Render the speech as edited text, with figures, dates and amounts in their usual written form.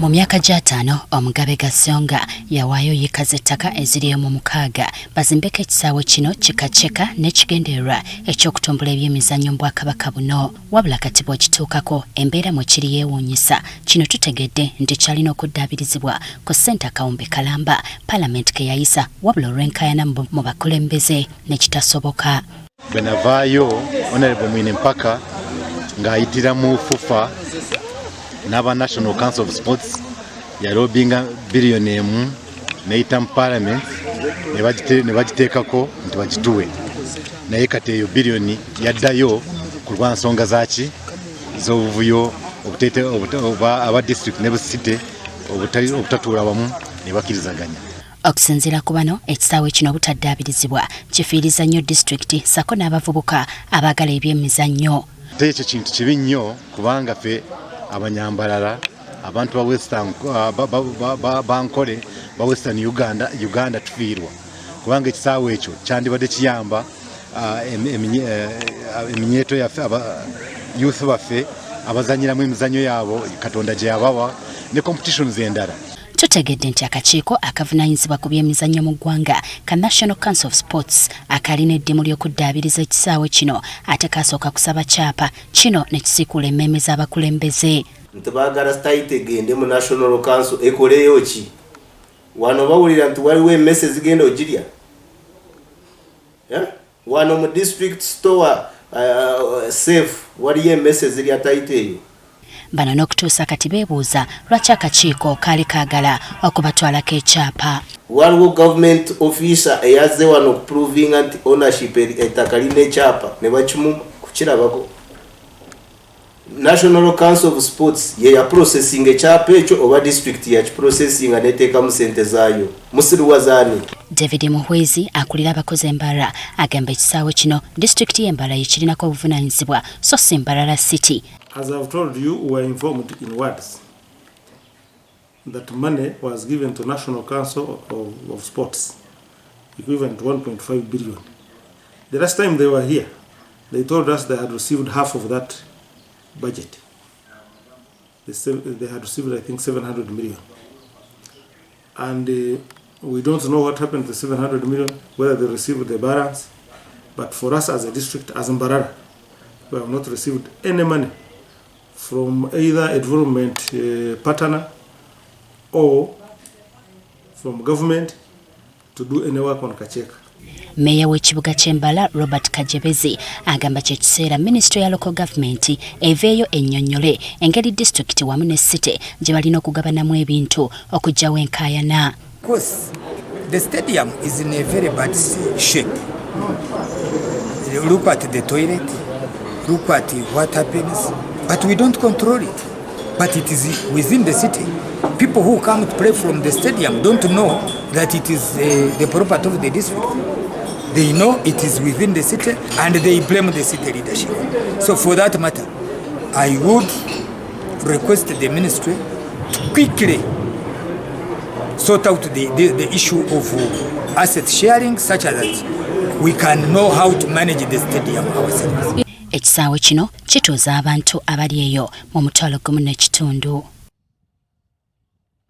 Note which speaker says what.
Speaker 1: Mu myaka gya 5 omugabe Gasonga yawaayo yiika z'ettaka eziri mu 6 bazimbeko ekisaawe kino Kyakyeka n'ekigendererwa eky'okutumbula eby'emizannyo mu Bwakabaka buno. Wabula kati bw'okituukako embeera mwe kiri yeewuunyisa. Kino tutegedde nti kyalina okuddaabirizibwa ku ssente akawumbi kalamba Paalamenti ke yayisa, wabula olw'enkaayana mu bakulembeze ne kitasoboka.
Speaker 2: Bwe navaayo Honorable Mwine Mpaka ng'ayitira mu FUFA n'aba National Council of Sports yalobinga billion emu n'eyita mu Parliament ne bagiteekako nti bagituwe, naye kati eyo billion yaddayo ku lwa nsonga zaaki z'obuvuyo aba district ne city obutatuula wamu ne bakkirizaganya.
Speaker 1: Okusinziira ku bano, ekisaawe kino obutaddaabirizibwa kifiiriza nnyo disitulikiti sako n'abavubuka abaagala eby'emizannyo.
Speaker 2: Ekyo kintu kibi nnyo kubanga ffe abanyambalala abantu ba Western bankole ba Western Uganda tufiirwa kubanga ekisaawe ekyo kyandibadde kiyamba eminyeeto yaffe youth baffe abazanyiramu emizannyo yaabo Katonda gye yabawa ne competitions endala.
Speaker 1: Tutegedde nti akakiiko akavunaanyizibwa ku by'emizannyo mu ggwanga ka National Council of Sports akalina eddimu ly'okuddaabiriza ekisaawe kino ate kasooka kusaba kyapa kino ne kisiikula emmeeme z'abakulembeze.
Speaker 3: Nti baagala sitayite egende mu National Council ekoleyo ki? Wano bawulira nti waliwo emmese zigenda ogirya? Wano mu district store safe waliyo emmese zirya tayite eyo.
Speaker 1: Bano n'okutuusa kati beebuuza lwaki akakiiko kaali kaagala okubatwalako ekyapa.
Speaker 3: Waliwo government officer eyazze wano okuprovinga nti ownership ettaka lirina ekyapa ne bakimu kukirabako. National Council of Sports ye ya processing ekyapa ekyo oba district ya kiprocessinga neteekamu ssente zaayo. Musiruwa zaani.
Speaker 1: David Muhwezi akulira abakozi Mbarara agamba ekisaawe kino district y'e Mbarara yekirinako obuvunaanyizibwa so si Mbarara City.
Speaker 4: As I've told you, we were informed in words that money was given to National Council of Sports, equivalent to 1.5 billion. The last time they were here, they told us they had received half of that budget. They had received, I think, 700 million. And we don't know what happened to the 700 million, whether they received the balance. But for us as a district, as Mbarara, we have not received any money from either a development partner or from government to do any work on Kyakyeka.
Speaker 1: Meya w'ekibuga ky'e Mbarara Robert Kajebezi agamba kye kiseera Ministry ya Local Government eveeyo ennyonnyole engeri district wamu ne city gye balina okugabanamu ebintu okuggyawo enkaayana.
Speaker 5: Because the stadium is in a very bad shape. Look at the toilet, look at what happens, but we don't control it. But it is within the city. People who come to play from the stadium don't know that it is the property of the district. They know it is within the city and they blame the city leadership. So for that matter, I would request the ministry to quickly sort out the issue of asset sharing such that we can know how to manage the stadium ourselves.
Speaker 1: Ekisaawe kino kituuza abantu abali eyo mu 1.5 kitundu.